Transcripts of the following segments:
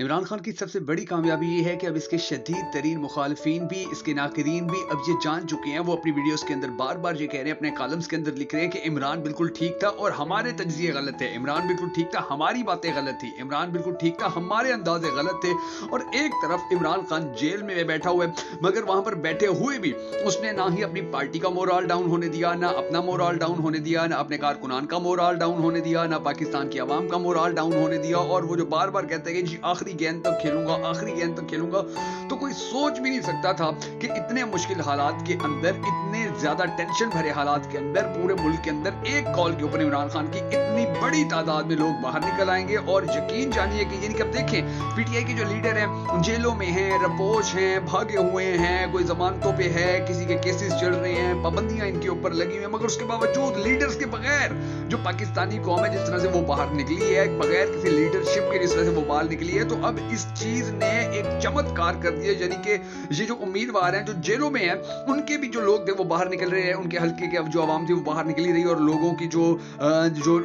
इमरान खान की सबसे बड़ी कामयाबी ये है कि अब इसके शदीद तरीन मुखालफीन भी, इसके नाकरीन भी अब ये जान चुके हैं। वो अपनी वीडियोस के अंदर बार बार ये कह रहे हैं, अपने कॉलम्स के अंदर लिख रहे हैं कि इमरान बिल्कुल ठीक था और हमारे तज्जिए गलत थे, इमरान बिल्कुल ठीक था, हमारी बातें गलत थी, इमरान बिल्कुल ठीक था, हमारे अंदाजे गलत थे। और एक तरफ इमरान खान जेल में बैठा हुआ है, मगर वहां पर बैठे हुए भी उसने ना ही अपनी पार्टी का मोराल डाउन होने दिया, ना अपना मोराल डाउन होने दिया, ना अपने कारकुनान का मोराल डाउन होने दिया, ना पाकिस्तान की आवाम का मोराल डाउन होने दिया। और वो जो बार बार कहते हैं कि जी आखिरी गेंद तक खेलूंगा, आखिरी गेंद तक खेलूंगा, तो कोई सोच भी नहीं सकता था कि इतने मुश्किल हालात के अंदर, इतने ज्यादा टेंशन भरे हालात के अंदर, पूरे मुल्क के अंदर एक कॉल के ऊपर इमरान खान की इतनी बड़ी तादाद में लोग बाहर निकल आएंगे। और यकीन जानिए कि यानी कि अब देखें, पीटीआई के जो लीडर हैं जेलों में हैं, रपोश हैं, भागे हुए हैं, कोई जमानतों पे है, किसी के केसेस चल रहे हैं, पाबंदियां इनके ऊपर लगी हुई हैं, मगर उसके बावजूद लीडर्स के बगैर जो पाकिस्तानी कौम है जिस तरह से वो बाहर निकली है, बगैर किसी लीडरशिप के जिस तरह से वो बाहर निकली है, तो अब इस चीज ने एक चमत्कार कर दिया। यानी कि ये जो उम्मीदवार हैं जो जेलों में हैं, उनके भी जो लोग थे वो बाहर निकल रहे हैं, उनके हल्के के जो आवाम थी वो बाहर निकली रही, और लोगों की जो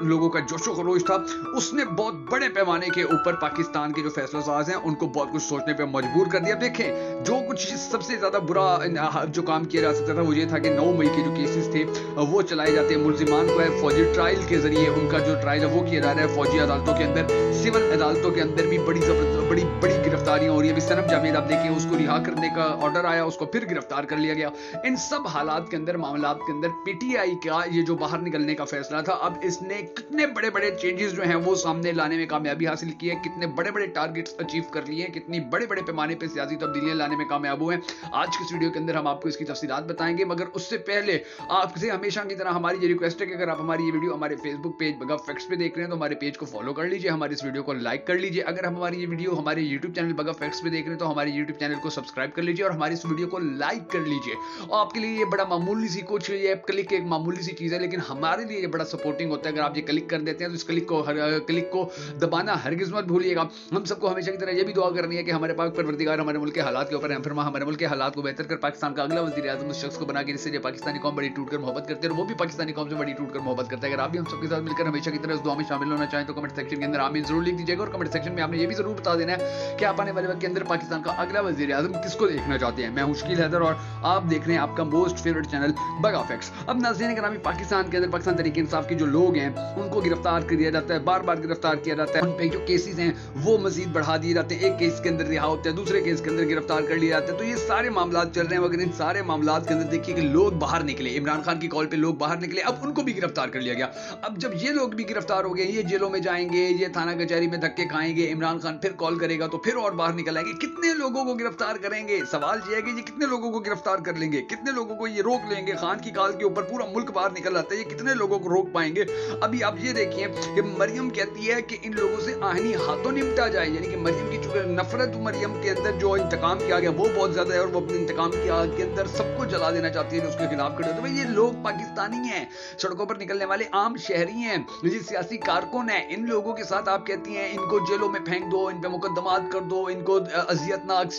लोगों का जोशो खरोश था उसने बहुत बड़े पैमाने के ऊपर पाकिस्तान के जो फैसला साज हैं उनको बहुत कुछ सोचने पे मजबूर कर दिया। देखें, जो कुछ सबसे ज्यादा बुरा जो काम किया जा सकता था वो ये था कि 9 मई के जो केसेस थे वो चलाए जाते हैं, मुल्जिमान को है फौजी ट्रायल के जरिए उनका जो ट्रायल है वो किया जा रहा है फौजी अदालतों के अंदर, सिविल अदालतों के अंदर भी बड़ी बड़ी गिरफ्तारियां हो रही है। सनम जावेद आप देखिए, उसको रिहा करने का ऑर्डर आया, उसको फिर गिरफ्तार कर लिया गया। इन सब हालात के अंदर, मामलात के अंदर पीटीआई का ये जो बाहर निकलने का फैसला था, अब इसने कितने बड़े बड़े चेंजेस जो हैं वो सामने लाने में कामयाबी हासिल की है, कितने बड़े बड़े टारगेट्स अचीव कर लिए हैं, कितनी बड़े बड़े पैमाने पर सियासी तब्दीलियां लाने में कामयाब हुए हैं। आज की इस वीडियो के अंदर हम आपको इसकी तफसीलात बताएंगे, मगर उससे पहले आपसे हमेशा की तरह हमारी ये रिक्वेस्ट है कि अगर आप हमारी ये वीडियो हमारे फेसबुक पेज बगैर फैक्ट्स पे देख रहे हैं तो हमारे पेज को फॉलो कर लीजिए, हमारे इस वीडियो को लाइक कर लीजिए। अगर हम हमारी ये वीडियो हमारे यूट्यूब चैनल बगैर फैक्ट्स पे देख रहे हैं तो हमारे यूट्यूब चैनल को सब्सक्राइब कर लीजिए और हमारी इस वीडियो को लाइक कर लीजिए। और आपके लिए ये बड़ा मामूली सी कुछ, ये क्लिक एक मामूली सी चीज है, लेकिन हमारे लिए ये बड़ा सपोर्टिंग होता है। अगर आप ये क्लिक कर देते हैं तो इस क्लिक को दबाना हरगिज मत भूलिएगा। हम सबको हमेशा की तरह ये भी दुआ करनी है कि हमारे पाक परवरदिगार हमारे मुल्क के हालात के ऊपर रहम फरमा, हमारे मुल्क के हालात को बेहतर कर पाकिस्तान का अगला वज़ीर आज़म उस शख्स को बना के जिससे पाकिस्तानी कौम बड़ी टूटकर मोहब्बत करते हैं और वो भी पाकिस्तानी कौम से बड़ी टूटकर मोहब्बत करता है। अगर आप भी हम सबके साथ मिलकर हमेशा की तरह इस दुआ में शामिल होना चाहें तो कमेंट सेक्शन के अंदर आमीन जरूर लिख दीजिएगा। और कमेंट सेक्शन में आपने ये भी जरूर बता देना है कि आप आने वाले वक्त के अंदर पाकिस्तान का अगला वज़ीर आज़म किसको देखना चाहते हैं। मैं हूं शकील हैदर और आप देख रहे हैं आपका मोस्ट फेवरेट चैनल बगा फैक्ट्स। अब नाज़रीन करामी, पाकिस्तान के अंदर पाकिस्तान तहरीक इंसाफ के जो लोग हैं उनको गिरफ्तार कर दिया जाता है, बार बार गिरफ्तार किया जाता है, उन पे जो केसेस हैं वो मजीद बढ़ा दिए जाते हैं, एक केस के अंदर रिहा होते हैं, दूसरे केस के अंदर गिरफ्तार कर लिए जाते हैं। तो ये सारे मामलात चल रहे हैं, मगर इन सारे मामलात के अंदर देखिए कि लोग बाहर निकले, इमरान खान की कॉल पे लोग बाहर निकले, अब उनको भी गिरफ्तार कर लिया गया। अब जब ये लोग भी गिरफ्तार हो गए, ये जेलों में जाएंगे, ये थाना कचहरी में धक्के खाएंगे, इमरान खान फिर कॉल करेगा तो फिर और बाहर निकल आएंगे। कितने लोगों को गिरफ्तार करेंगे? सवाल ये है कि ये कितने लोगों को गिरफ्तार कर लेंगे, कितने लोगों को ये रोक लेंगे? खान की कॉल के ऊपर पूरा मुल्क बाहर निकल आता है, ये कितने लोगों को रोक पाएंगे? अभी आप ये देखिए कि मरियम कहती है कि इन लोगों से आहनी हाथों निपटा जाए, यानी कि मरियम की चूंकि नफरत मरियम के अंदर जो इंतकाम किया गया वो बहुत ज्यादा है और वो अपने इंतकाम की आग के अंदर सबको जला देना चाहती है, उसके खिलाफ खड़े होते हैं। ये लोग पाकिस्तानी हैं, सड़कों पर निकलने वाले आम शहरी हैं, ये सियासी कारकुन हैं, इन लोगों के साथ आप कहती हैं इनको जेलों में फेंक दो, इन पे मुकदमात कर दो, इनको अजियतनाक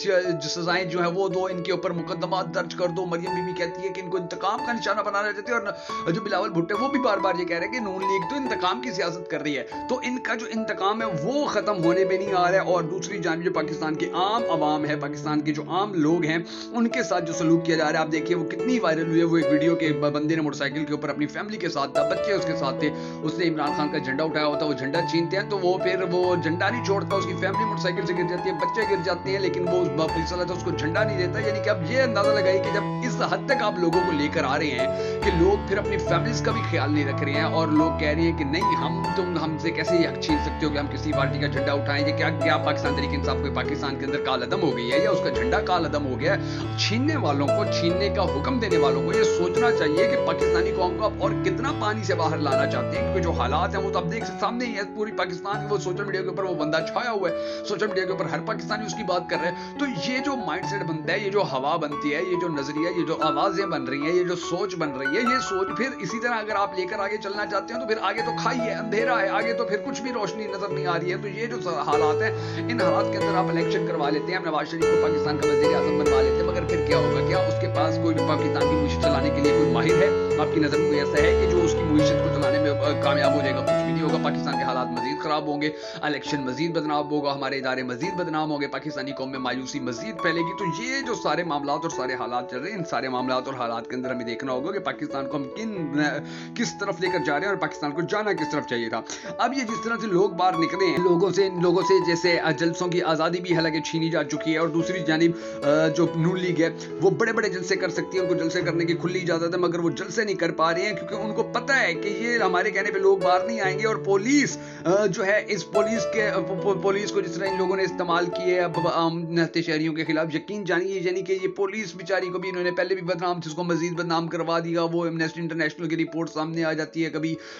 सजाएं जो है वो दो, इनके ऊपर मुकदमात दर्ज कर दो। मरियम बीबी कहती है कि इनको इंतकाम का निशाना बनाना चाहती है, और जो बिलावल भुट्टो वो भी बार बार ये कह रहे हैं कि नून लीग तो इंतकाम की सियासत कर रही है, तो इनका जो इंतकाम है वो खत्म होने पे नहीं आ रहा है। और दूसरी जानिब जो पाकिस्तान के आम अवाम है, पाकिस्तान के जो आम लोग हैं उनके साथ जो सलूक किया जा रहा है, आप देखिए वो कितनी वायरल हुई है। वो एक वीडियो के बंदे ने मोटरसाइकिल के ऊपर अपनी फैमिली के साथ था, बच्चे उसके साथ थे, उसने इमरान खान का झंडा उठाया होता, वो झंडा छीनते हैं तो वो फिर वो झंडा नहीं छोड़ता, उसकी फैमिली मोटरसाइकिल से गिर जाती है, बच्चे गिर जाते हैं, लेकिन वो पुलिस वाला तो उसको झंडा नहीं देता। यानी कि अब ये अंदाजा लगाइए कि जब इस हद तक आप लोगों को लेकर आ रहे हैं कि लोग फिर अपनी फैमिलीज का भी ख्याल नहीं रख रहे हैं और लोग कह रहे हैं कि नहीं तुम हमसे कैसे हक छीन सकते हो कि हम किसी पार्टी का झंडा उठाएं। ये क्या पाकिस्तान तहरीक इंसाफ को पाकिस्तान के अंदर कालअदम हो गई है या उसका झंडा कालअदम हो गया है? छीनने वालों को, छीनने का हुक्म देने वालों को ये सोचना चाहिए कि पाकिस्तानी कौम को आप और कितना पानी से बाहर लाना चाहते हैं, क्योंकि जो हालात हैं वो तो आप देख सामने ही है, पूरी पाकिस्तान वो सोशल मीडिया के ऊपर वो बंदा छाया हुआ है, सोशल मीडिया के ऊपर हर पाकिस्तानी उसकी बात कर रहे हैं। तो ये जो माइंडसेट बनता है, ये जो हवा बनती है, ये जो नजरिया, ये जो आवाजें बन रही हैं, ये जो सोच बन रही है, ये सोच फिर इसी तरह अगर आप लेकर आगे चलना चाहते हैं तो फिर आगे तो खाई है, अंधेरा है, आगे तो फिर कुछ भी रोशनी नजर नहीं आ रही है। तो ये जो हालात है, इन हालात के अंदर आप इलेक्शन करवा लेते हैं, नवाज शरीफ को पाकिस्तान का वज़ीर आज़म बनवा लेते हैं, मगर फिर क्या होगा? क्या उसके पास कोई भी पाकिस्तान की मीशत चलाने के लिए कोई माहिर है? आपकी नजर में कोई ऐसा है कि जो उसकी मीशत को चलाने में कामयाब हो जाएगा? कुछ भी नहीं होगा। पाकिस्तान के हालात मजीद खराब होंगे, इलेक्शन मजीद बदनाम होगा, हमारे इदारे मजीद बदनाम होंगे, पाकिस्तानी कौम में मायूसी मजीद फैलेगी। तो ये जो सारे मामलात और सारे हालात चल रहे हैं, इन सारे मामलात और हालात के अंदर हमें देखना होगा कि पाकिस्तान को हम किस तरफ लेकर जा रहे हैं और पाकिस्तान को जाना किस तरफ चाहिए था। अब ये जिस तरह से लोग बाहर निकले हैं, लोगों से जैसे जलसों की आज़ादी भी हालांकि छीनी जा चुकी है, और दूसरी जानिब जो नून लीग है वो बड़े बड़े जलसे कर सकती है, उनको जलसे करने की खुली इजाजत है, मगर वो जलसे नहीं कर पा रहे हैं क्योंकि उनको पता है कि ये हमारे कहने पे लोग बाहर नहीं आएंगे। और पुलिस जो है, इस पुलिस को जिस तरह इन लोगों ने इस्तेमाल किया है आम नहते शहरियों के खिलाफ, यकीन जानिए यानी कि ये पुलिस बेचारी को भी इन्होंने पहले भी बदनाम थी, उसको मजीद बदनाम करवा दिया। वो एमनेस्टी इंटरनेशनल की रिपोर्ट सामने आ जाती है,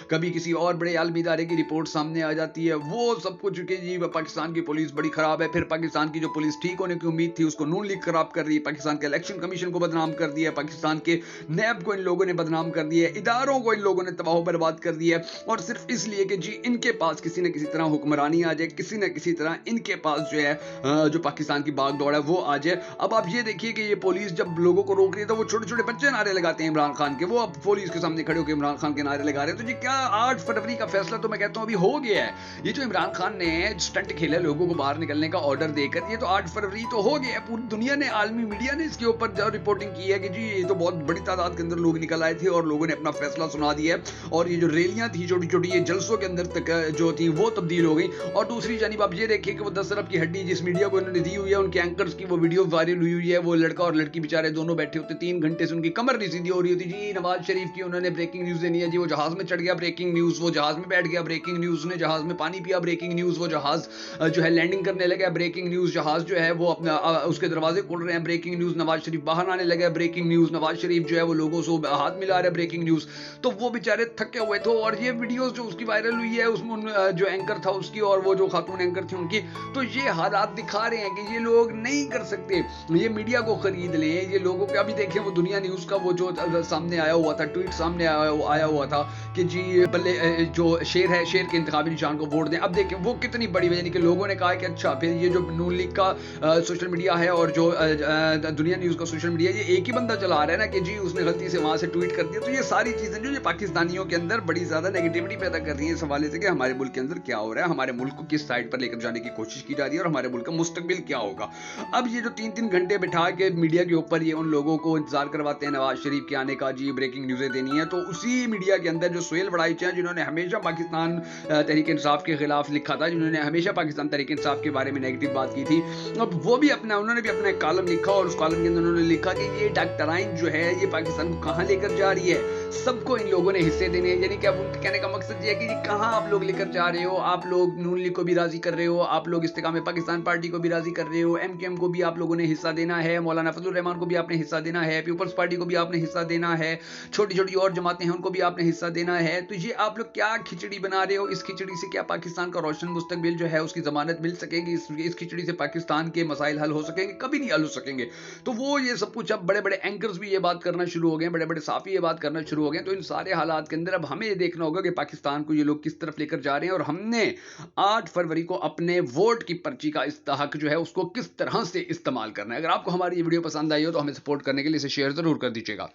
कभी किसी और बड़े आलमी इदारे की रिपोर्ट सामने आ जाती है, वो सब कुछ कि जी पाकिस्तान की पुलिस बड़ी खराब है। फिर पाकिस्तान की जो पुलिस ठीक होने की उम्मीद थी उसको नून लीग खराब कर रही है, पाकिस्तान के इलेक्शन कमीशन को बदनाम कर दिया, पाकिस्तान के नैब को इन लोगों ने बदनाम कर दिया, इदारों को इन लोगों ने तबाह बर्बाद कर दिया, और सिर्फ इसलिए कि जी इनके पास किसी न किसी तरह हुक्मरानी आ जाए, किसी न किसी तरह इनके पास जो है जो पाकिस्तान की बागडोर है वो आ जाए। अब आप ये देखिए कि ये पुलिस जब लोगों को रोक रही है तो वो छोटे छोटे बच्चे नारे लगाते हैं इमरान खान के, वो अब पुलिस के सामने खड़े होकर इमरान खान के नारे लगा रहे हैं। तो जी क्या 8 फरवरी का फैसला तो मैं कहता हूं अभी हो गया है। ये जो इमरान खान ने स्टंट खेला लोगों को बाहर निकलने का ऑर्डर देकर, ये तो 8 फरवरी तो हो गया है। पूरी दुनिया ने, आलमी मीडिया ने इसके ऊपर रिपोर्टिंग की है कि जी ये तो बहुत बड़ी तादाद के अंदर लोग निकल आए थे और लोगों ने अपना फैसला सुना दिया है, और ये जो रैलियां थी छोटी छोटी ये जलसों के अंदर तक जो थी वो तब्दील हो गई। और दूसरी जानिब आप ये देखिए कि वो 10 अरब की हड्डी जिस मीडिया को इन्होंने दी हुई है, उनके एंकर्स की वो वीडियो वायरल हुई है, वो लड़का और लड़की बेचारे दोनों बैठे होते, 3 घंटे से उनकी कमर नहीं सीधी हो रही होती। जी नवाज शरीफ की उन्होंने ब्रेकिंग न्यूज देनी है, जी वो जहाज में चढ़ गया, ब्रेकिंग न्यूज, वो जहाज में बैठ गया, ब्रेकिंग न्यूज, ने जहाज में पानी पिया, ब्रेकिंग न्यूज, वो जहाज जो है लैंडिंग करने लगा, ब्रेकिंग न्यूज, जहाज जो है वो अपना उसके दरवाजे खोल रहे हैं, ब्रेकिंग न्यूज, नवाज शरीफ बाहर आने लगा, ब्रेकिंग न्यूज, नवाज शरीफ जो है वो लोगों से हाथ मिला रहे, ब्रेकिंग न्यूज। तो वो बेचारे थके हुए थे, और ये वीडियोस जो उसकी वायरल हुई है उसमें जो एंकर था उसकी और वो जो खातून एंकर थी उनकी, तो ये हालात दिखा रहे हैं कि ये लोग नहीं कर सकते, ये मीडिया को खरीद लें, ये लोगों के। अभी देखें वो दुनिया न्यूज का वो जो सामने आया हुआ था, ट्वीट सामने आया हुआ था कि जी बल्ले जो शेर है, शेर के इंतखाबी निशान को वोट दें। अब देखें वो कितनी बड़ी वजह, कि लोगों ने कहा कि अच्छा फिर ये जो नून लीग का सोशल मीडिया है और जो दुनिया न्यूज का सोशल मीडिया, ये एक ही बंदा चला रहा है ना, कि जी उसने गलती से वहां से ट्वीट कर दिया। तो ये सारी चीजें जो ये पाकिस्तानियों के अंदर बड़ी ज्यादा नेगेटिविटी पैदा कर रही है इस हवाले से कि हमारे मुल्क के अंदर क्या हो रहा है, हमारे मुल्क को किस साइड पर लेकर जाने की कोशिश की जा रही है और हमारे मुल्क का मुस्तकबिल क्या होगा। अब ये जो 3-3 घंटे बिठा के मीडिया के ऊपर ये उन लोगों को इंतजार करवाते हैं नवाज शरीफ के आने का, जी ब्रेकिंग न्यूज़ें देनी है, तो उसी मीडिया के अंदर जो सुहेल वड़ाइच हैं, जिन्होंने हमेशा पाकिस्तान तहरीक इंसाफ के खिलाफ लिखा था, जिन्होंने हमेशा पाकिस्तान तहरीक इंसाफ के बारे में नेगेटिव बात की थी, अब वो भी उन्होंने भी अपना एक कॉलम लिखा, और उस कॉलम के अंदर उन्होंने लिखा कि ये डॉक्टराइन जो है ये पाकिस्तान को कहां लेकर जा रही है, सबको इन लोगों ने हिस्से देने हैं। यानी कि अब उनके कहने का मकसद ये है कि कहां आप लोग लेकर जा रहे हो, आप लोग नून लीग को भी राजी कर रहे हो, आप लोग इस्तेकाम पाकिस्तान पार्टी को भी राजी कर रहे हो, एमकेएम को भी आप लोगों ने हिस्सा देना है, मौलाना फजलुर रहमान को भी आपने हिस्सा देना है, पीपल्स पार्टी को भी आपने हिस्सा देना है, छोटी छोटी और जमातें हैं उनको भी आपने हिस्सा देना है। तो ये आप लोग क्या खिचड़ी बना रहे हो, इस खिचड़ी से क्या पाकिस्तान का रोशन मुस्तकबिल जो है उसकी जमानत मिल सकेगी, इस खिचड़ी से पाकिस्तान के मसाइल हल हो सकेंगे? कभी नहीं हल हो सकेंगे। तो वो ये सब कुछ, अब बड़े बड़े एंकर्स भी ये बात करना शुरू हो गए, बड़े बड़े साफी ये बात करना शुरू हो गए। तो इन सारे हालात के अंदर अब हमें ये देखना होगा कि पाकिस्तान को ये लोग किस तरफ लेकर जा रहे हैं, और हमने 8 फरवरी को अपने वोट की पर्ची का इस्तेहक जो है उसको किस तरह से इस्तेमाल करना है। अगर आपको हमारी ये वीडियो पसंद आई हो तो हमें सपोर्ट करने के लिए इसे शेयर जरूर कर दीजिएगा।